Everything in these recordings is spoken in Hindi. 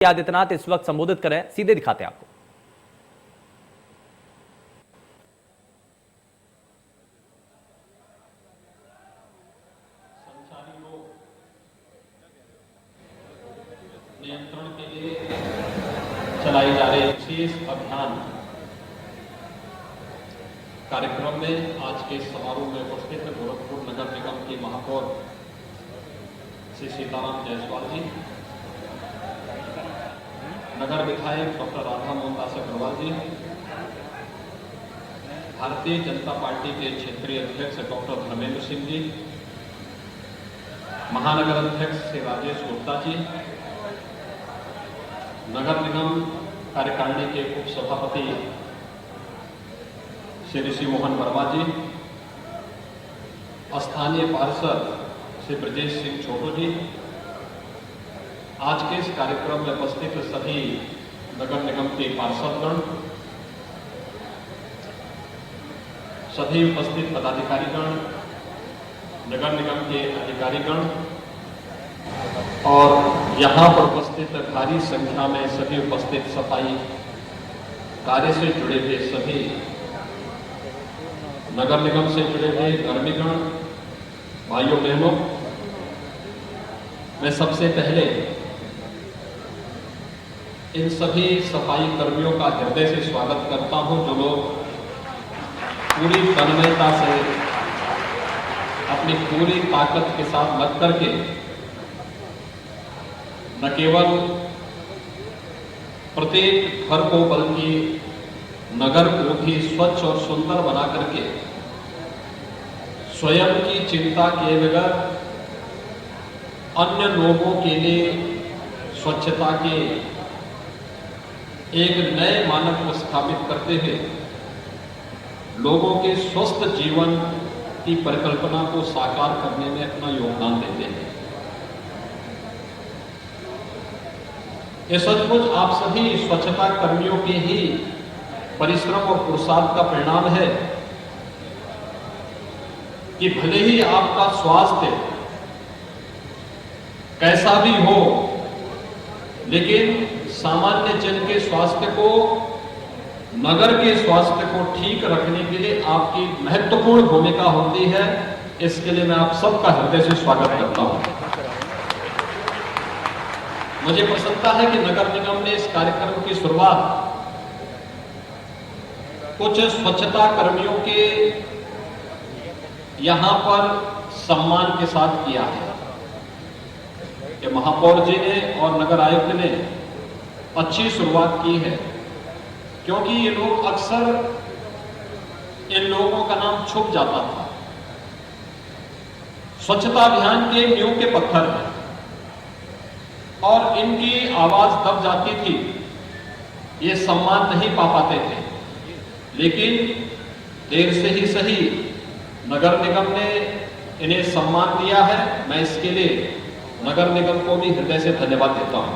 आदित्यनाथ इस वक्त संबोधित कर रहे हैं, सीधे दिखाते हैं आपको। संचारी रोग नियंत्रण के लिए चलाए जा रहे विशेष अभियान कार्यक्रम में आज के समारोह में उपस्थित गोरखपुर नगर निगम के महापौर श्री सीताराम जायसवाल जी, नगर विधायक डॉक्टर राधा मोहन दास अग्रवाल जी, भारतीय जनता पार्टी के क्षेत्रीय अध्यक्ष डॉक्टर धर्मेंद्र सिंह जी, महानगर अध्यक्ष श्री राजेश गुप्ता जी, नगर निगम कार्यकारिणी के उप सभापति श्री ऋषि मोहन वर्मा जी, स्थानीय पार्षद श्री ब्रजेश सिंह छोटू जी, आज के इस कार्यक्रम में उपस्थित सभी नगर निगम के पार्षदगण, सभी उपस्थित पदाधिकारीगण, नगर निगम के अधिकारीगण और यहां पर उपस्थित भारी संख्या में सभी उपस्थित सफाई कार्य से जुड़े हुए सभी नगर निगम से जुड़े हुए कर्मीगण, भाइयों बहनों, मैं सबसे पहले इन सभी सफाई कर्मियों का हृदय से स्वागत करता हूं, जो लोग पूरी तन्मयता से अपनी पूरी ताकत के साथ लग करके न केवल प्रत्येक घर को बल्कि नगर को भी स्वच्छ और सुंदर बना करके स्वयं की चिंता किए बगैर अन्य लोगों के लिए स्वच्छता के एक नए मानक को स्थापित करते हुए लोगों के स्वस्थ जीवन की परिकल्पना को साकार करने में अपना योगदान देते हैं। ये सचमुच आप सभी स्वच्छता कर्मियों के ही परिश्रम और पुरुषार्थ का परिणाम है कि भले ही आपका स्वास्थ्य कैसा भी हो, लेकिन सामान्य जन के स्वास्थ्य को, नगर के स्वास्थ्य को ठीक रखने के लिए आपकी महत्वपूर्ण भूमिका होती है। इसके लिए मैं आप सबका हृदय से स्वागत करता हूं। मुझे प्रसन्नता है कि नगर निगम ने इस कार्यक्रम की शुरुआत कुछ स्वच्छता कर्मियों के यहां पर सम्मान के साथ किया है। ये महापौर जी ने और नगर आयुक्त ने अच्छी शुरुआत की है, क्योंकि ये लोग अक्सर, इन लोगों का नाम छुप जाता था। स्वच्छता अभियान के नींव के पत्थर हैं और इनकी आवाज दब जाती थी, ये सम्मान नहीं पा पाते थे। लेकिन देर से ही सही नगर निगम ने इन्हें सम्मान दिया है। मैं इसके लिए नगर निगम को भी हृदय से धन्यवाद देता हूं।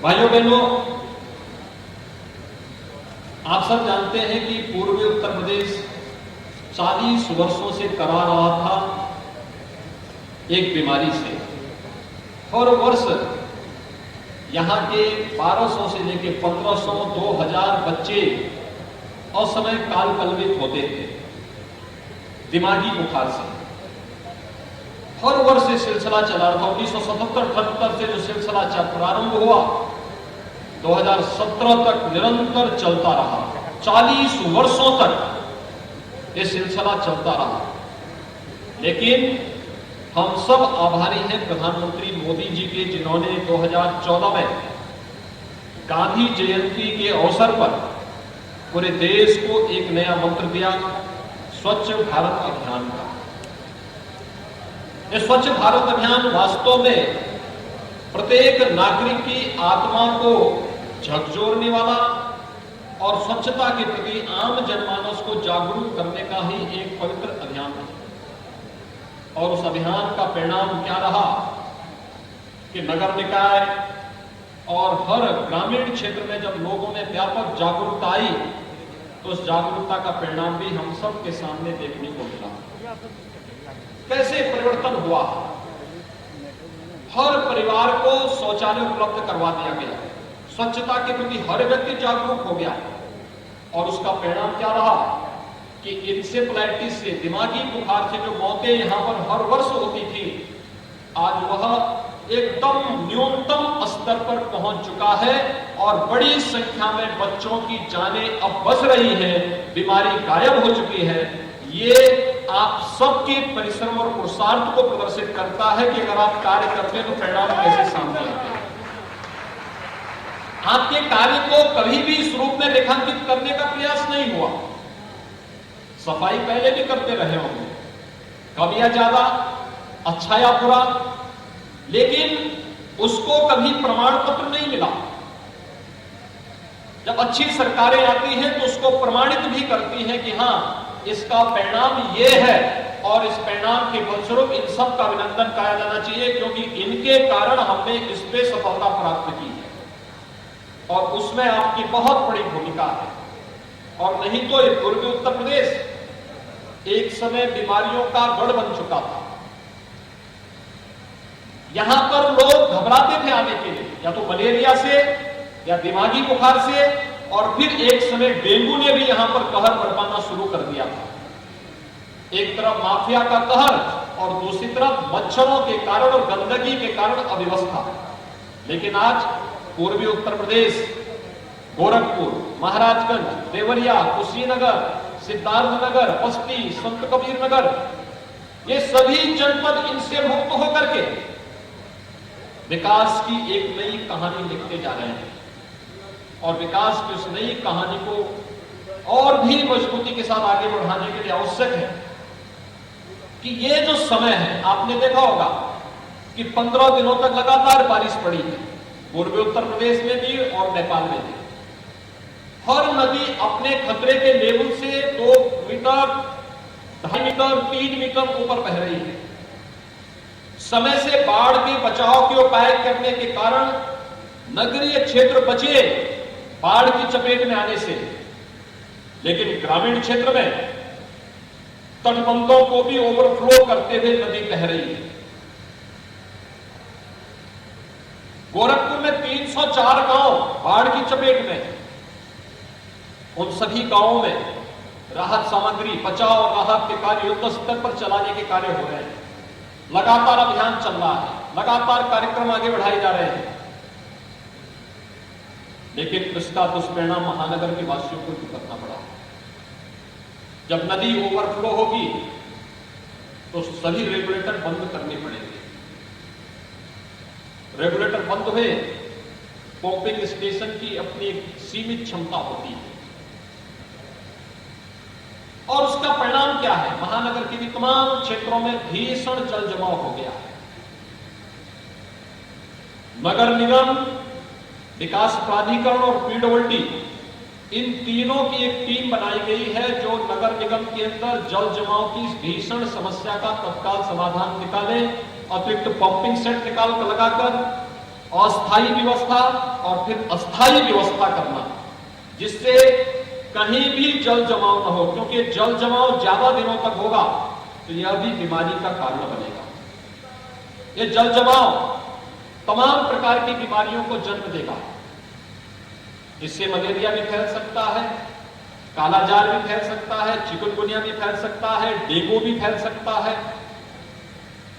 भाइयों बहनों, आप सब जानते हैं कि पूर्वी उत्तर प्रदेश 40 वर्षों से करा रहा था एक बीमारी से। हर वर्ष यहां के 1200 से लेकर 1500, 2000 बच्चे असमय काल कलवित होते थे दिमागी बुखार से। हर वर्ष ये सिलसिला चला रहा था। 1977-78 से जो सिलसिला प्रारंभ हुआ, 2017 तक निरंतर चलता रहा। 40 वर्षों तक ये सिलसिला चलता रहा। लेकिन हम सब आभारी हैं प्रधानमंत्री मोदी जी के, जिन्होंने 2014 में गांधी जयंती के अवसर पर पूरे देश को एक नया मंत्र दिया, स्वच्छ भारत अभियान का। ये स्वच्छ भारत अभियान वास्तव में प्रत्येक नागरिक की आत्मा को झकझोरने वाला और स्वच्छता के प्रति आम जनमानस को जागरूक करने का ही एक पवित्र अभियान था। और उस अभियान का परिणाम क्या रहा कि नगर निकाय और हर ग्रामीण क्षेत्र में जब लोगों में व्यापक जागरूकता आई, तो उस जागरूकता का परिणाम भी हम सब के सामने देखने को मिला। कैसे परिवर्तन हुआ। हर परिवार को शौचालय उपलब्ध करवा दिया गया, स्वच्छता के प्रति हर व्यक्ति जागरूक हो गया। और उसका परिणाम क्या रहा कि इंसेफ्लाइटिस से, दिमागी बुखार से जो मौतें यहां पर हर वर्ष होती थी, आज वह एकदम न्यूनतम स्तर पर पहुंच चुका है और बड़ी संख्या में बच्चों की जानें अब बच रही हैं, बीमारी गायब हो चुकी है। ये आप सबके परिश्रम और पुरुषार्थ को प्रदर्शित करता है कि अगर आप कार्य करते हैं तो परिणाम कैसे सामने आते हैं। आपके कार्य को कभी भी इस रूप में रेखांकित करने का प्रयास नहीं हुआ। सफाई पहले भी करते रहे होंगे, कम या ज्यादा, अच्छा या बुरा, लेकिन उसको कभी प्रमाण पत्र नहीं मिला। जब अच्छी सरकारें आती हैं तो उसको प्रमाणित भी करती हैं कि हां, इसका परिणाम यह है और इस परिणाम के फलस्वरूप इन सब का अभिनंदन किया जाना चाहिए, क्योंकि इनके कारण हमने इस पे सफलता प्राप्त की है और उसमें आपकी बहुत बड़ी भूमिका है। और नहीं तो ये पूर्वी उत्तर प्रदेश एक समय बीमारियों का गढ़ बन चुका था। यहां पर लोग घबराते थे आने के लिए, या तो मलेरिया से या दिमागी बुखार से, और फिर एक समय डेंगू ने भी यहां पर कहर बरपाना शुरू कर दिया था। एक तरफ माफिया का कहर और दूसरी तरफ मच्छरों के कारण और गंदगी के कारण अव्यवस्था। लेकिन आज पूर्वी उत्तर प्रदेश, गोरखपुर, महाराजगंज, देवरिया, कुशीनगर, सिद्धार्थनगर, बस्ती, संत कबीर नगर, ये सभी जनपद इनसे मुक्त होकर के विकास की एक नई कहानी लिखते जा रहे हैं। और विकास की उस नई कहानी को और भी मजबूती के साथ आगे बढ़ाने के लिए आवश्यक है कि ये जो समय है, आपने देखा होगा कि 15 दिनों तक लगातार बारिश पड़ी है, पूर्वी उत्तर प्रदेश में भी और नेपाल में भी। हर नदी अपने खतरे के लेवल से 2 मीटर, 2.5 मीटर, 3 मीटर ऊपर बह रही है। समय से बाढ़ के बचाव के उपाय करने के कारण नगरीय क्षेत्र बचे बाढ़ की चपेट में आने से, लेकिन ग्रामीण क्षेत्र में तटबंधों को भी ओवरफ्लो करते हुए नदी बह रही है। गोरखपुर में 304 गांव बाढ़ की चपेट में है। उन सभी गांवों में राहत सामग्री, बचाव और राहत के कार्य युद्ध स्तर पर चलाने के कार्य हो रहे हैं। लगातार अभियान चल रहा है, लगातार कार्यक्रम आगे बढ़ाए जा रहे हैं, लेकिन इसका दुष्परिणाम महानगर के वासियों को भुगतना पड़ा। जब नदी ओवरफ्लो होगी तो सभी रेगुलेटर बंद करने पड़ेंगे। रेगुलेटर बंद हुए, पंपिंग स्टेशन की अपनी एक सीमित क्षमता होती है और उसका परिणाम क्या है? महानगर के भी तमाम क्षेत्रों में भीषण जल जमाव हो गया है। नगर निगम, विकास प्राधिकरण और पीडब्ल्यूडी, इन तीनों की एक टीम बनाई गई है जो नगर निगम के अंदर जल जमाव की भीषण समस्या का तत्काल समाधान निकाले, अतिरिक्त पंपिंग सेट निकाल कर लगाकर अस्थायी व्यवस्था और फिर अस्थायी व्यवस्था करना, जिससे कहीं भी जल जमाव न हो, क्योंकि जल जमाव ज्यादा दिनों तक होगा तो यह भी बीमारी का कारण बनेगा। यह जल जमाव तमाम प्रकार की बीमारियों को जन्म देगा। इससे मलेरिया भी फैल सकता है, कालाजार भी फैल सकता है, चिकनगुनिया भी फैल सकता है, डेंगू भी फैल सकता है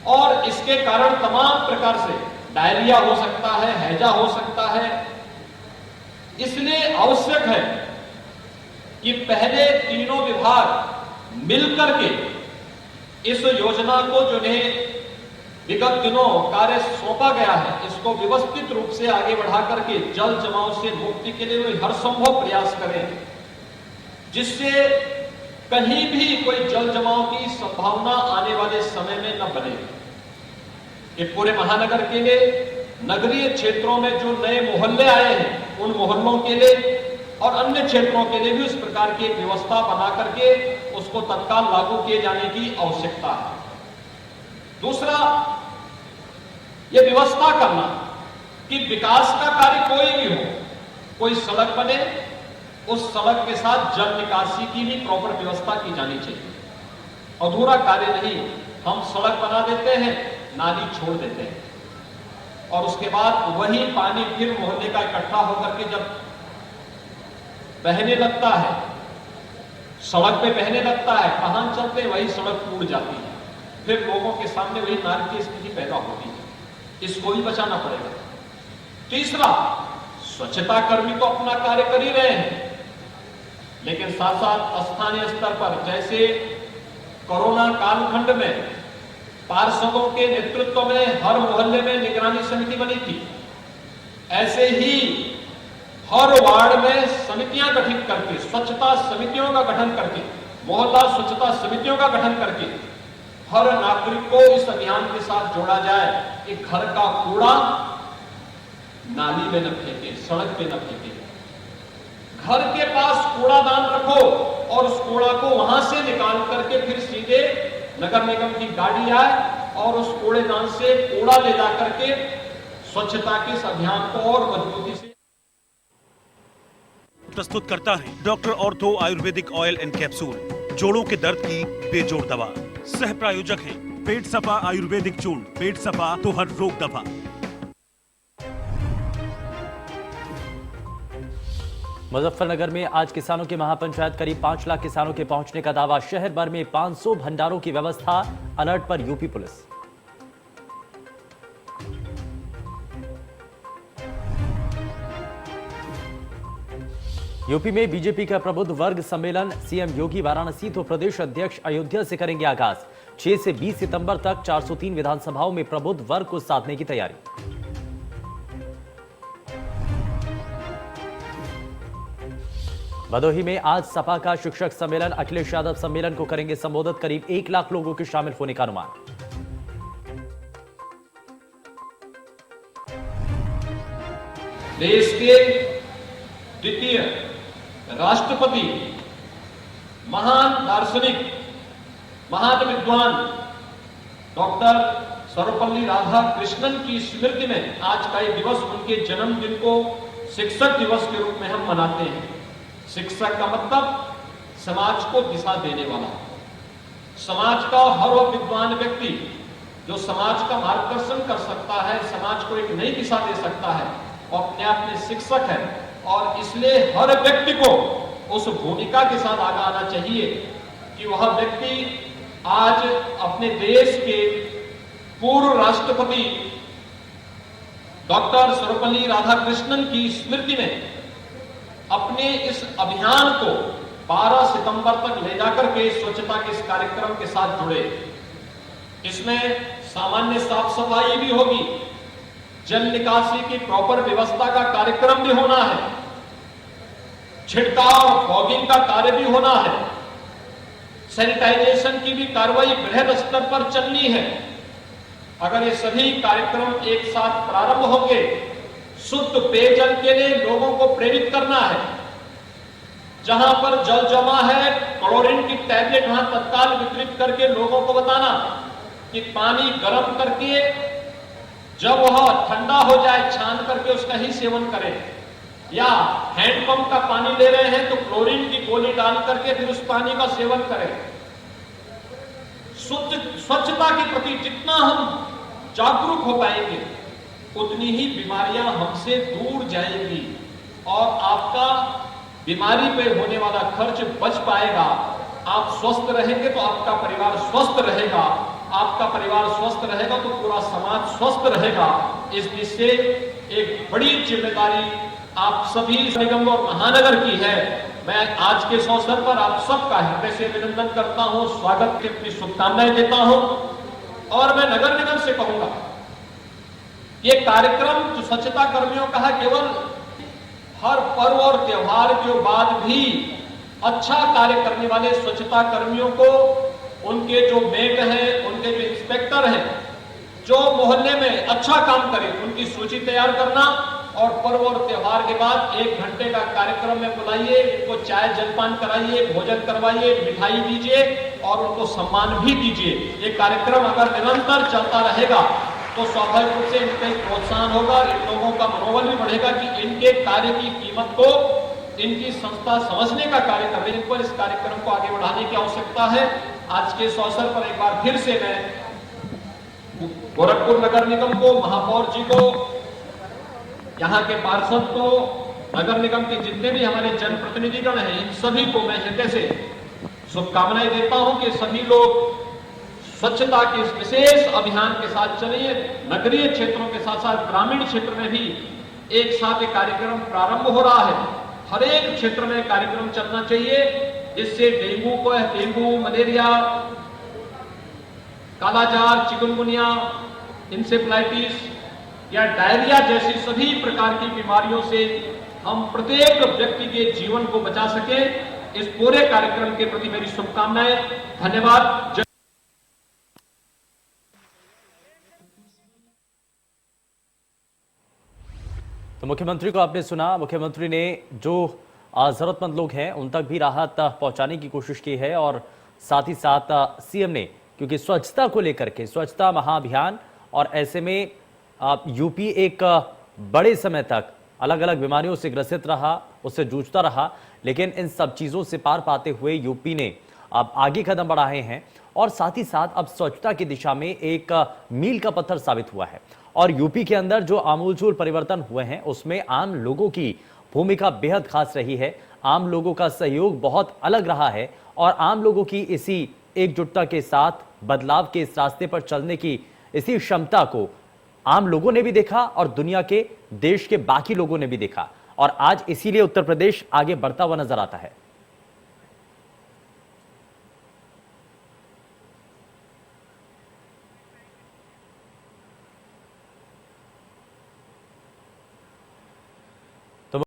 और इसके कारण तमाम प्रकार से डायरिया हो सकता है, हैजा हो सकता है। इसलिए आवश्यक है कि पहले तीनों विभाग मिलकर के इस योजना को जो है विगत दिनों कार्य सौंपा गया है, इसको व्यवस्थित रूप से आगे बढ़ा करके जल जमाव से मुक्ति के लिए हर संभव प्रयास करें, जिससे कहीं भी कोई जल जमाव की संभावना आने वाले समय में न बने। ये पूरे महानगर के लिए, नगरीय क्षेत्रों में जो नए मोहल्ले आए हैं उन मोहल्लों के लिए और अन्य क्षेत्रों के लिए भी इस प्रकार की एक व्यवस्था बना करके उसको तत्काल लागू किए जाने की आवश्यकता है। दूसरा, यह व्यवस्था करना कि विकास का कार्य कोई भी हो, कोई सड़क बने, उस सड़क के साथ जल निकासी की भी प्रॉपर व्यवस्था की जानी चाहिए। अधूरा कार्य नहीं, हम सड़क बना देते हैं, नाली छोड़ देते हैं। और उसके बाद वही पानी फिर मोहल्ले का इकट्ठा होकर के जब बहने लगता है, सड़क पे बहने लगता है, वाहन चलते वही सड़क टूट जाती है, फिर लोगों के सामने वही नार की स्थिति पैदा होती है। इसको भी बचाना पड़ेगा। तीसरा, स्वच्छता कर्मी तो अपना कार्य कर ही रहे हैं, लेकिन साथ साथ स्थानीय स्तर पर जैसे कोरोना कालखंड में पार्षदों के नेतृत्व में हर मोहल्ले में निगरानी समिति बनी थी, ऐसे ही हर वार्ड में समितियां गठित करके, स्वच्छता समितियों का गठन करके, मोहल्ला स्वच्छता समितियों का गठन करके हर नागरिक को इस अभियान के साथ जोड़ा जाए कि घर का कूड़ा नाली में न फेंके, सड़क पे न फेंके, घर के पास कूड़ादान रखो और उस कूड़ा को वहां से निकाल करके फिर सीधे नगर निगम की गाड़ी आए और उस कूड़ेदान से कूड़ा ले जाकर के स्वच्छता के इस अभियान को और मजबूती से प्रस्तुत करता है doctor ortho Ayurvedic oil and capsule, जोड़ों के दर्द की बेजोड़ दवा। सह प्रायोजक है पेट सफा आयुर्वेदिक चूर्ण, पेट सफा तो हर रोग दवा। मुजफ्फरनगर में आज किसानों की महापंचायत, करीब 5 लाख किसानों के पहुंचने का दावा। शहर भर में 500 भंडारों की व्यवस्था, अलर्ट पर यूपी पुलिस। यूपी में बीजेपी का प्रबुद्ध वर्ग सम्मेलन, सीएम योगी वाराणसी तो प्रदेश अध्यक्ष अयोध्या से करेंगे आगाज। 6 से 20 सितंबर तक 403 विधानसभाओं में प्रबुद्ध वर्ग को साधने की तैयारी। भदोही में आज सपा का शिक्षक सम्मेलन, अखिलेश यादव सम्मेलन को करेंगे संबोधित। करीब 1 लाख लोगों के शामिल होने का अनुमान। देश के द्वितीय राष्ट्रपति, महान दार्शनिक, महान विद्वान डॉक्टर सर्वपल्ली राधाकृष्णन की स्मृति में आज का ये दिवस, उनके जन्मदिन को शिक्षक दिवस के रूप में हम मनाते हैं। शिक्षक का मतलब समाज को दिशा देने वाला, समाज का हर वो विद्वान व्यक्ति जो समाज का मार्गदर्शन कर सकता है, समाज को एक नई दिशा दे सकता है, और अपने आप में शिक्षक है। और इसलिए हर व्यक्ति को उस भूमिका के साथ आगे आना चाहिए कि वह व्यक्ति आज अपने देश के पूर्व राष्ट्रपति डॉक्टर सर्वपल्ली राधाकृष्णन की स्मृति में अपने इस अभियान को 12 सितंबर तक ले जाकर के स्वच्छता के इस कार्यक्रम के साथ जुड़े। इसमें सामान्य साफ सफाई भी होगी, जल निकासी की प्रॉपर व्यवस्था का कार्यक्रम भी होना है, छिड़काव और फॉगिंग का कार्य भी होना है, सैनिटाइजेशन की भी कार्रवाई बृहद स्तर पर चलनी है। अगर ये सभी कार्यक्रम एक साथ प्रारंभ होंगे, शुद्ध पेयजल के लिए लोगों को प्रेरित करना है। जहां पर जल जमा है, क्लोरीन की टैबलेट वहां तत्काल वितरित करके लोगों को बताना कि पानी गर्म करके जब वह ठंडा हो जाए छान करके उसका ही सेवन करें, या हैंडपंप का पानी ले रहे हैं तो क्लोरीन की गोली डाल करके फिर उस पानी का सेवन करें। स्वच्छता के प्रति जितना हम जागरूक हो पाएंगे, उतनी ही बीमारियां हमसे दूर जाएंगी और आपका बीमारी पे होने वाला खर्च बच पाएगा। आप स्वस्थ रहेंगे तो आपका परिवार स्वस्थ रहेगा, आपका परिवार स्वस्थ रहेगा तो पूरा समाज स्वस्थ रहेगा। इस दिशा से एक बड़ी जिम्मेदारी आप सभी निगम और महानगर की है। मैं आज के इस अवसर पर आप सबका हृदय से अभिनंदन करता हूं, स्वागत की अपनी शुभकामनाएं देता हूं। और मैं नगर निगम से कहूंगा, ये कार्यक्रम जो स्वच्छता कर्मियों का है, केवल हर पर्व और त्योहार के बाद भी अच्छा कार्य करने वाले स्वच्छता कर्मियों को, उनके जो मेट हैं, उनके जो इंस्पेक्टर हैं, जो मोहल्ले में अच्छा काम करें, उनकी सूची तैयार करना और पर्व और त्योहार के बाद 1 घंटे का कार्यक्रम में बुलाइए, उनको चाय जलपान कराइए, भोजन करवाइए, मिठाई दीजिए और उनको सम्मान भी दीजिए। ये कार्यक्रम अगर निरंतर चलता रहेगा तो स्वाभाविक रूप से इनका प्रोत्साहन होगा, इन लोगों का मनोबल भी बढ़ेगा कि इनके कार्य की कीमत को इनकी संस्था समझने का कार्य कर रही है। इन पर इस कार्यक्रम को आगे बढ़ाने की आवश्यकता है। आज के इस अवसर पर एक बार फिर से मैं गोरखपुर नगर निगम को, महापौर जी को, यहाँ के पार्षद को, नगर निगम के जितने भी हमारे जनप्रतिनिधिगण हैं, इन सभी को मैं हृदय से शुभकामनाएं देता हूं कि सभी लोग स्वच्छता के इस विशेष अभियान के साथ चलिए। नगरीय क्षेत्रों के साथ साथ ग्रामीण क्षेत्र में भी एक साथ एक कार्यक्रम प्रारंभ हो रहा है। हर एक क्षेत्र में कार्यक्रम चलना चाहिए, जिससे डेंगू, मलेरिया, कालाजार, चिकनगुनिया, इंसेफ्लाइटिस या डायरिया जैसी सभी प्रकार की बीमारियों से हम प्रत्येक व्यक्ति के जीवन को बचा सके। इस पूरे कार्यक्रम के प्रति मेरी शुभकामनाएं। धन्यवाद। तो मुख्यमंत्री को आपने सुना। मुख्यमंत्री ने जो जरूरतमंद लोग हैं उन तक भी राहत पहुंचाने की कोशिश की है, और साथ ही साथ सीएम ने, क्योंकि स्वच्छता को लेकर के स्वच्छता महाअभियान, और ऐसे में यूपी एक बड़े समय तक अलग अलग बीमारियों से ग्रसित रहा, उससे जूझता रहा, लेकिन इन सब चीजों से पार पाते हुए यूपी ने अब आगे कदम बढ़ाए हैं, और साथ ही साथ अब स्वच्छता की दिशा में एक मील का पत्थर साबित हुआ है। और यूपी के अंदर जो आमूलचूल परिवर्तन हुए हैं उसमें आम लोगों की भूमिका बेहद खास रही है। आम लोगों का सहयोग बहुत अलग रहा है, और आम लोगों की इसी एकजुटता के साथ बदलाव के इस रास्ते पर चलने की इसी क्षमता को आम लोगों ने भी देखा, और दुनिया के देश के बाकी लोगों ने भी देखा, और आज इसीलिए उत्तर प्रदेश आगे बढ़ता हुआ नजर आता है।